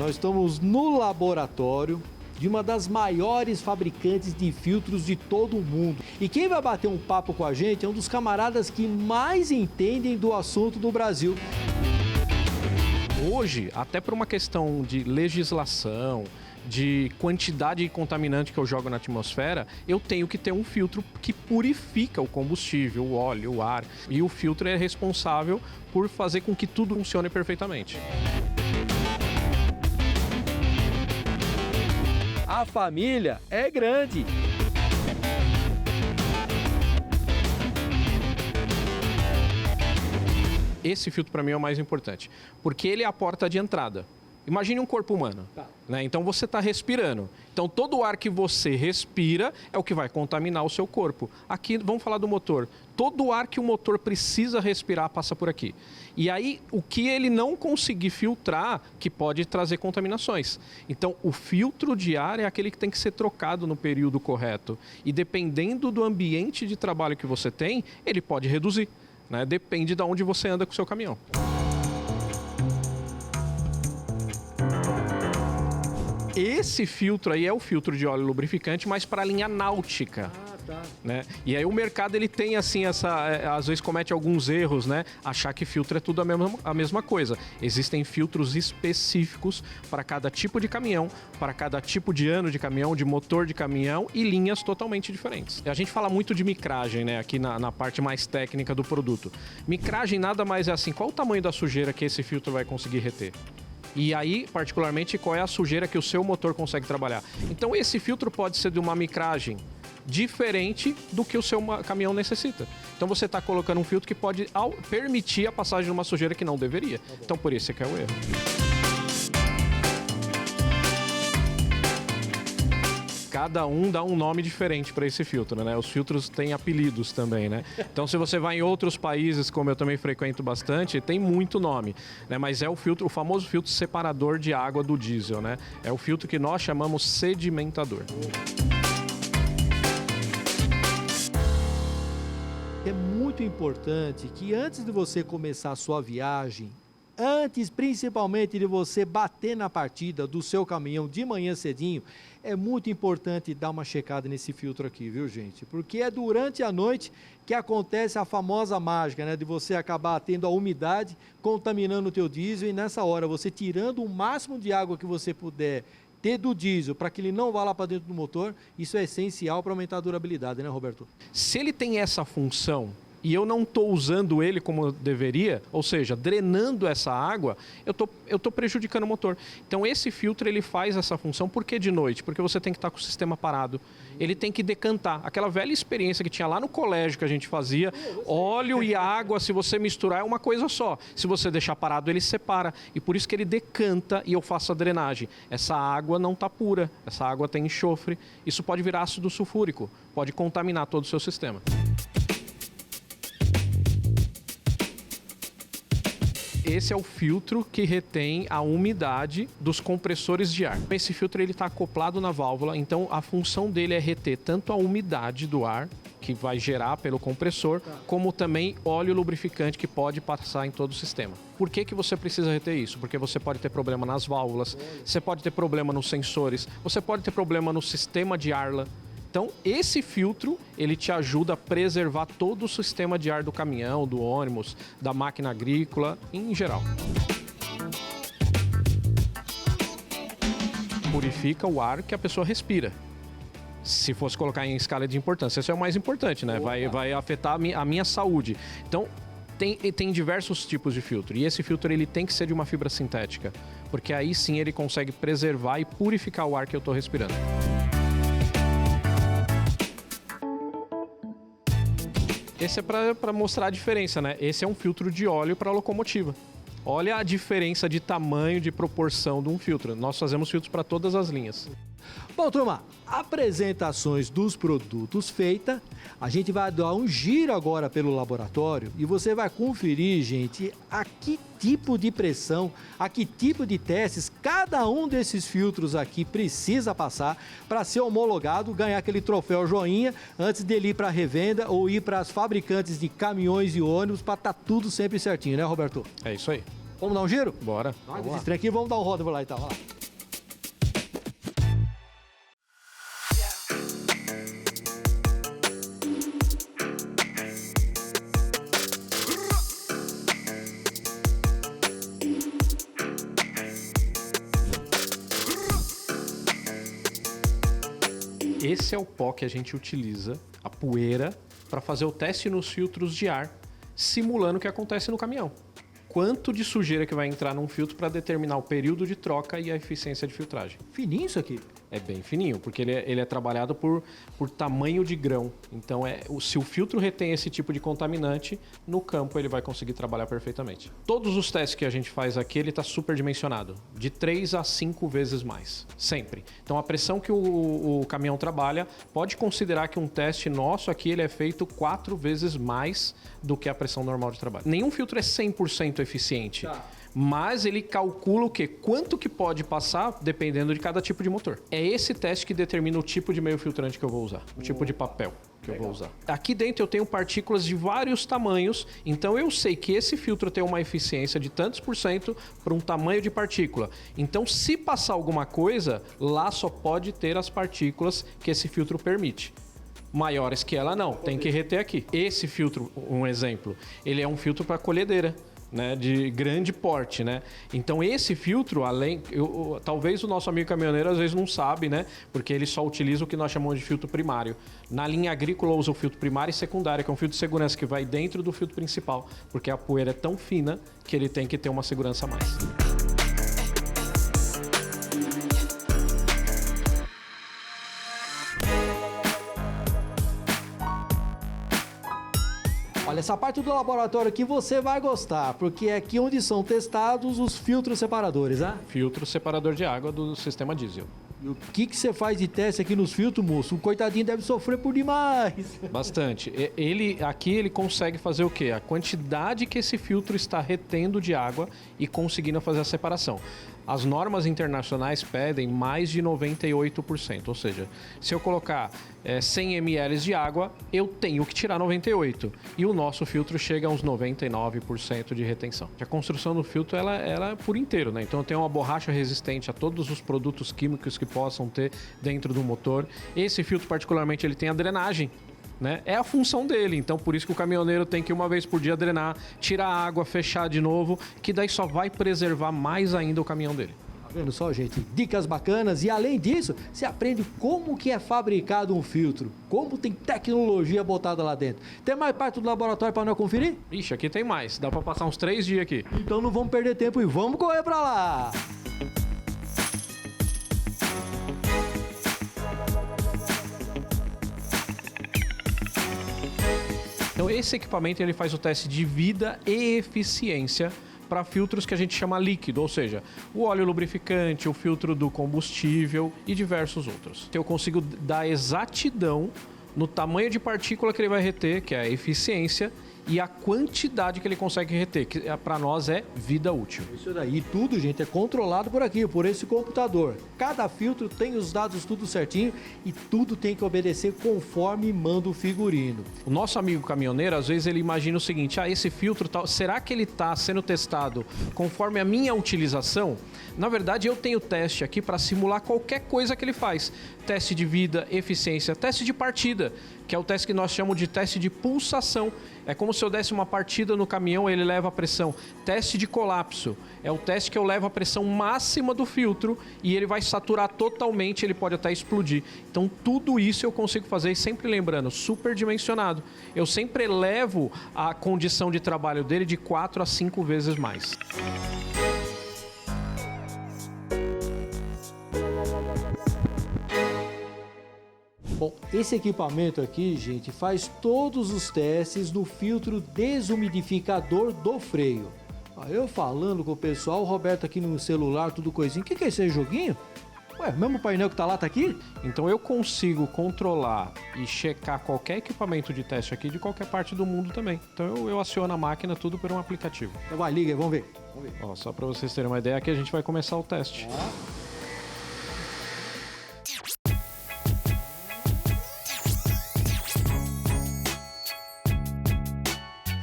Nós estamos no laboratório de uma das maiores fabricantes de filtros de todo o mundo. E quem vai bater um papo com a gente é um dos camaradas que mais entendem do assunto do Brasil. Hoje, até por uma questão de legislação, de quantidade de contaminante que eu jogo na atmosfera, eu tenho que ter um filtro que purifica o combustível, o óleo, o ar. E o filtro é responsável por fazer com que tudo funcione perfeitamente. A família é grande. Esse filtro para mim é o mais importante, porque ele é a porta de entrada. Imagine um corpo humano, né? Então você está respirando. Então todo o ar que você respira é o que vai contaminar o seu corpo. Aqui, vamos falar do motor. Todo o ar que o motor precisa respirar passa por aqui. E aí, o que ele não conseguir filtrar, que pode trazer contaminações. Então, o filtro de ar é aquele que tem que ser trocado no período correto. E dependendo do ambiente de trabalho que você tem, ele pode reduzir, né? Depende de onde você anda com o seu caminhão. Esse filtro aí é o filtro de óleo lubrificante, mas para a linha náutica. Né? E aí o mercado ele tem assim às vezes comete alguns erros, né? Achar que filtro é tudo a mesma coisa. Existem filtros específicos para cada tipo de caminhão, para cada tipo de ano de caminhão, de motor de caminhão e linhas totalmente diferentes. A gente fala muito de micragem, né? Aqui na parte mais técnica do produto. Micragem nada mais é assim, qual o tamanho da sujeira que esse filtro vai conseguir reter? E aí, particularmente, qual é a sujeira que o seu motor consegue trabalhar? Então, esse filtro pode ser de uma micragem diferente do que o seu caminhão necessita. Então, você está colocando um filtro que pode permitir a passagem de uma sujeira que não deveria. Então, por isso que é o erro. Cada um dá um nome diferente para esse filtro, né? Os filtros têm apelidos também, né? Então, se você vai em outros países, como eu também frequento bastante, tem muito nome, né? Mas é o filtro, o famoso filtro separador de água do diesel, né? É o filtro que nós chamamos sedimentador. É muito importante que antes de você começar a sua viagem, antes principalmente de você bater na partida do seu caminhão de manhã cedinho, é muito importante dar uma checada nesse filtro aqui, viu, gente? Porque é durante a noite que acontece a famosa mágica, né? De você acabar tendo a umidade, contaminando o teu diesel e nessa hora você tirando o máximo de água que você puder ter do diesel para que ele não vá lá para dentro do motor, isso é essencial para aumentar a durabilidade, né, Roberto? Se ele tem essa função e eu não estou usando ele como eu deveria, ou seja, drenando essa água, eu tô prejudicando o motor. Então esse filtro ele faz essa função, por que de noite? Porque você tem que estar com o sistema parado. Ele tem que decantar. Aquela velha experiência que tinha lá no colégio que a gente fazia, óleo e água, se você misturar é uma coisa só. Se você deixar parado, ele separa. E por isso que ele decanta e eu faço a drenagem. Essa água não está pura, essa água tem enxofre. Isso pode virar ácido sulfúrico, pode contaminar todo o seu sistema. Esse é o filtro que retém a umidade dos compressores de ar. Esse filtro ele está acoplado na válvula, então a função dele é reter tanto a umidade do ar, que vai gerar pelo compressor, como também óleo lubrificante que pode passar em todo o sistema. Por que você precisa reter isso? Porque você pode ter problema nas válvulas, você pode ter problema nos sensores, você pode ter problema no sistema de arla. Então, esse filtro, ele te ajuda a preservar todo o sistema de ar do caminhão, do ônibus, da máquina agrícola, em geral. Purifica o ar que a pessoa respira. Se fosse colocar em escala de importância, isso é o mais importante, né? Vai afetar a minha saúde. Então, tem diversos tipos de filtro. E esse filtro, ele tem que ser de uma fibra sintética. Porque aí sim ele consegue preservar e purificar o ar que eu estou respirando. Esse é para mostrar a diferença, né? Esse é um filtro de óleo para locomotiva. Olha a diferença de tamanho, de proporção de um filtro. Nós fazemos filtros para todas as linhas. Bom, turma, apresentações dos produtos feitas, a gente vai dar um giro agora pelo laboratório e você vai conferir, gente, a que tipo de pressão, a que tipo de testes cada um desses filtros aqui precisa passar para ser homologado, ganhar aquele troféu joinha antes dele ir para a revenda ou ir para as fabricantes de caminhões e ônibus para estar tudo sempre certinho, né, Roberto? É isso aí. Vamos dar um giro? Bora. Vamos esse trem aqui, vamos dar um roda por lá então. Vai lá. Esse é o pó que a gente utiliza, a poeira, para fazer o teste nos filtros de ar, simulando o que acontece no caminhão. Quanto de sujeira que vai entrar num filtro para determinar o período de troca e a eficiência de filtragem. Fininho isso aqui? É bem fininho, porque ele é trabalhado por tamanho de grão. Então, se o filtro retém esse tipo de contaminante, no campo ele vai conseguir trabalhar perfeitamente. Todos os testes que a gente faz aqui, ele está superdimensionado. De 3 a 5 vezes mais. Sempre. Então, a pressão que o caminhão trabalha, pode considerar que um teste nosso aqui, ele é feito 4 vezes mais do que a pressão normal de trabalho. Nenhum filtro é 100% eficiente. Tá. Mas ele calcula o quê? Quanto que pode passar dependendo de cada tipo de motor. É esse teste que determina o tipo de meio filtrante que eu vou usar, o tipo de papel que eu vou usar. Aqui dentro eu tenho partículas de vários tamanhos, então eu sei que esse filtro tem uma eficiência de tantos por cento para um tamanho de partícula. Então, se passar alguma coisa, lá só pode ter as partículas que esse filtro permite. Maiores que ela não, tem que reter aqui. Esse filtro, um exemplo, ele é um filtro para colhedeira. Né, de grande porte, né? Então esse filtro, talvez o nosso amigo caminhoneiro às vezes não sabe, né? Porque ele só utiliza o que nós chamamos de filtro primário. Na linha agrícola usa o filtro primário e secundário, que é um filtro de segurança que vai dentro do filtro principal, porque a poeira é tão fina que ele tem que ter uma segurança a mais. Olha, essa parte do laboratório aqui você vai gostar, porque é aqui onde são testados os filtros separadores, né? Filtro separador de água do sistema diesel. E o que você faz de teste aqui nos filtros, moço? O coitadinho deve sofrer por demais. Bastante. Aqui ele consegue fazer o quê? A quantidade que esse filtro está retendo de água e conseguindo fazer a separação. As normas internacionais pedem mais de 98%, ou seja, se eu colocar 100 ml de água, eu tenho que tirar 98%. E o nosso filtro chega a uns 99% de retenção. A construção do filtro ela é por inteiro, né? Então eu tenho uma borracha resistente a todos os produtos químicos que possam ter dentro do motor. Esse filtro particularmente ele tem a drenagem. Né? É a função dele, então por isso que o caminhoneiro tem que uma vez por dia drenar, tirar a água, fechar de novo, que daí só vai preservar mais ainda o caminhão dele. Tá vendo só, gente? Dicas bacanas e além disso, você aprende como que é fabricado um filtro, como tem tecnologia botada lá dentro. Tem mais parte do laboratório para nós conferir? Ixi, aqui tem mais, dá para passar uns 3 dias aqui. Então não vamos perder tempo e vamos correr para lá! Então esse equipamento ele faz o teste de vida e eficiência para filtros que a gente chama líquido, ou seja, o óleo lubrificante, o filtro do combustível e diversos outros. Então eu consigo dar exatidão no tamanho de partícula que ele vai reter, que é a eficiência, e a quantidade que ele consegue reter, que para nós é vida útil. Isso daí, tudo, gente, é controlado por aqui, por esse computador. Cada filtro tem os dados tudo certinho e tudo tem que obedecer conforme manda o figurino. O nosso amigo caminhoneiro, às vezes ele imagina o seguinte, esse filtro, será que ele está sendo testado conforme a minha utilização? Na verdade, eu tenho teste aqui para simular qualquer coisa que ele faz. Teste de vida, eficiência, teste de partida, que é o teste que nós chamamos de teste de pulsação. É como se eu desse uma partida no caminhão, ele leva a pressão. Teste de colapso, é o teste que eu levo a pressão máxima do filtro e ele vai saturar totalmente, ele pode até explodir. Então tudo isso eu consigo fazer, e sempre lembrando, superdimensionado. Eu sempre elevo a condição de trabalho dele de 4 a 5 vezes mais. Bom, esse equipamento aqui, gente, faz todos os testes no filtro desumidificador do freio. Eu falando com o pessoal, o Roberto aqui no celular, tudo coisinha. O que é esse joguinho? Ué, mesmo painel que tá lá, tá aqui? Então eu consigo controlar e checar qualquer equipamento de teste aqui de qualquer parte do mundo também. Então eu aciono a máquina tudo por um aplicativo. Então vai, liga aí, vamos ver. Ó, só para vocês terem uma ideia, aqui a gente vai começar o teste.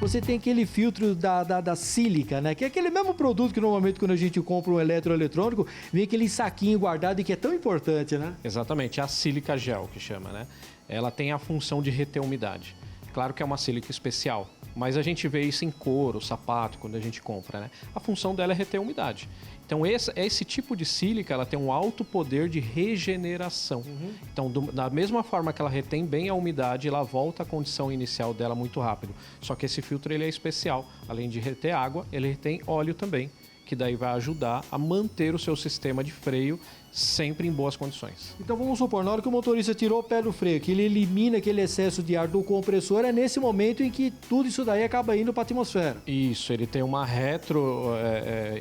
você tem aquele filtro da sílica, né? Que é aquele mesmo produto que normalmente quando a gente compra um eletroeletrônico, vem aquele saquinho guardado e que é tão importante, né? Exatamente, é a sílica gel que chama, né? Ela tem a função de reter umidade. Claro que é uma sílica especial, mas a gente vê isso em couro, sapato, quando a gente compra, né? A função dela é reter umidade. Então, esse tipo de sílica, ela tem um alto poder de regeneração. Então, da mesma forma que ela retém bem a umidade, ela volta à condição inicial dela muito rápido. Só que esse filtro ele é especial. Além de reter água, ele retém óleo também, que daí vai ajudar a manter o seu sistema de freio sempre em boas condições. Então vamos supor, na hora que o motorista tirou o pé do freio, que ele elimina aquele excesso de ar do compressor, é nesse momento em que tudo isso daí acaba indo para a atmosfera. Isso, ele tem uma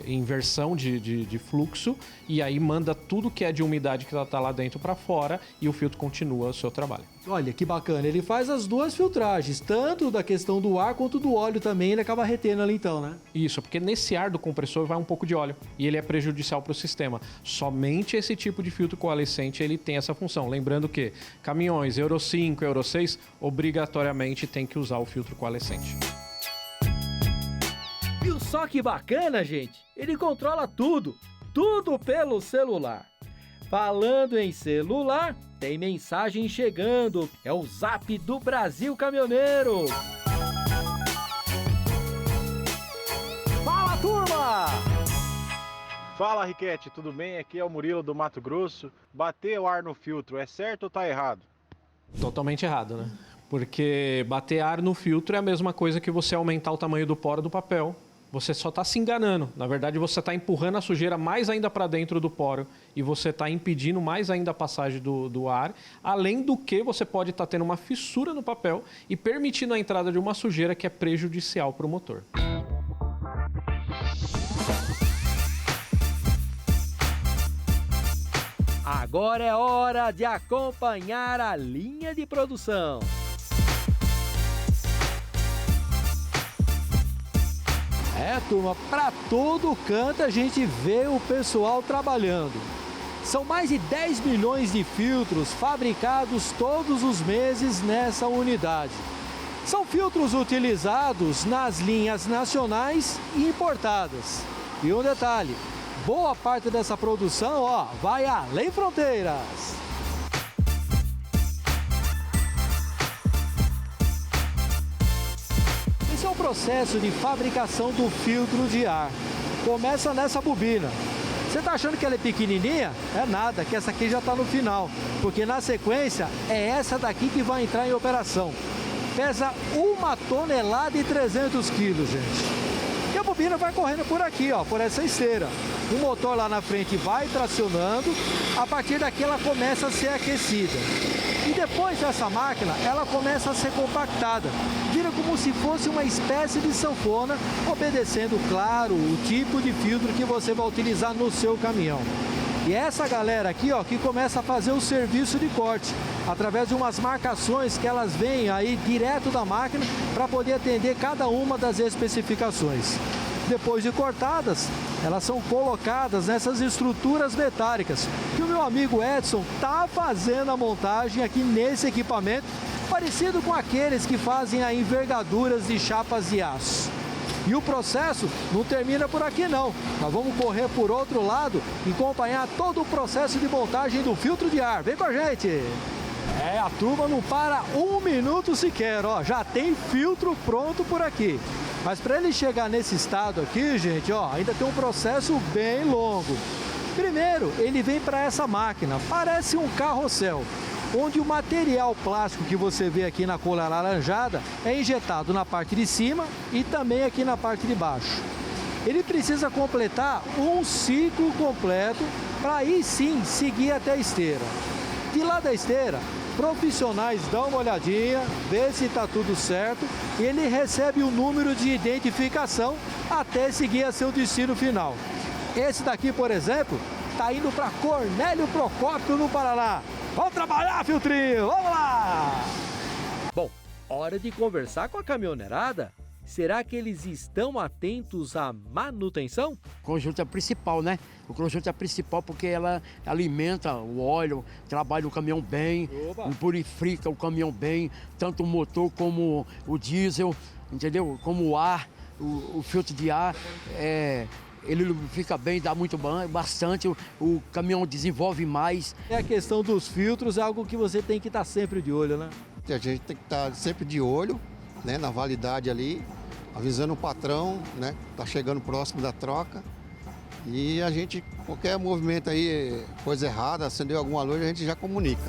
inversão de fluxo e aí manda tudo que é de umidade que está lá dentro para fora e o filtro continua o seu trabalho. Olha que bacana, ele faz as duas filtragens, tanto da questão do ar quanto do óleo também, ele acaba retendo ali então, né? Isso, porque nesse ar do compressor vai um pouco de óleo e ele é prejudicial para o sistema. Somente esse tipo de filtro coalescente ele tem essa função. Lembrando que caminhões Euro 5, Euro 6 obrigatoriamente tem que usar o filtro coalescente. Viu só que bacana, gente? Ele controla tudo, tudo pelo celular. Falando em celular, tem mensagem chegando. É o Zap do Brasil Caminhoneiro. Fala, turma! Fala, Riquete, tudo bem? Aqui é o Murilo do Mato Grosso. Bater o ar no filtro é certo ou tá errado? Totalmente errado, né? Porque bater ar no filtro é a mesma coisa que você aumentar o tamanho do poro do papel. Você só está se enganando. Na verdade, você está empurrando a sujeira mais ainda para dentro do poro e você está impedindo mais ainda a passagem do ar. Além do que, você pode estar tendo uma fissura no papel e permitindo a entrada de uma sujeira que é prejudicial para o motor. Agora é hora de acompanhar a linha de produção. É, turma, para todo canto a gente vê o pessoal trabalhando. São mais de 10 milhões de filtros fabricados todos os meses nessa unidade. São filtros utilizados nas linhas nacionais e importadas. E um detalhe, boa parte dessa produção, vai além fronteiras. Esse é o processo de fabricação do filtro de ar. Começa nessa bobina. Você está achando que ela é pequenininha? É nada, que essa aqui já está no final. Porque na sequência é essa daqui que vai entrar em operação. Pesa 1,3 toneladas, gente. E a bobina vai correndo por aqui, por essa esteira. O motor lá na frente vai tracionando, a partir daqui ela começa a ser aquecida. E depois dessa máquina, ela começa a ser compactada. Vira como se fosse uma espécie de sanfona, obedecendo, claro, o tipo de filtro que você vai utilizar no seu caminhão. E essa galera aqui, que começa a fazer o serviço de corte, através de umas marcações que elas vêm aí direto da máquina para poder atender cada uma das especificações. Depois de cortadas, elas são colocadas nessas estruturas metálicas, que o meu amigo Edson está fazendo a montagem aqui nesse equipamento, parecido com aqueles que fazem a envergaduras de chapas de aço. E o processo não termina por aqui não. Nós vamos correr por outro lado e acompanhar todo o processo de montagem do filtro de ar. Vem com a gente! A turma não para um minuto sequer, já tem filtro pronto por aqui. Mas para ele chegar nesse estado aqui, gente, ainda tem um processo bem longo. Primeiro, ele vem para essa máquina, parece um carrossel, onde o material plástico que você vê aqui na cor alaranjada é injetado na parte de cima e também aqui na parte de baixo. Ele precisa completar um ciclo completo para aí sim seguir até a esteira. De lá da esteira, profissionais dão uma olhadinha, vê se está tudo certo e ele recebe o número de identificação até seguir a seu destino final. Esse daqui, por exemplo, está indo para Cornélio Procópio, no Paraná. Vamos trabalhar, filtrinho! Vamos lá! Bom, hora de conversar com a caminhoneirada. Será que eles estão atentos à manutenção? O conjunto é principal, né? O conjunto é principal porque ela alimenta o óleo, trabalha o caminhão bem, purifica o caminhão bem, tanto o motor como o diesel. entendeu? Como o ar, o filtro de ar, ele lubrifica bem, dá muito bastante, o caminhão desenvolve mais. A questão dos filtros é algo que você tem que estar sempre de olho, né? A gente tem que estar sempre de olho, né, na validade ali, avisando o patrão, né, tá chegando próximo da troca. E a gente, qualquer movimento aí, coisa errada, acendeu alguma luz, a gente já comunica.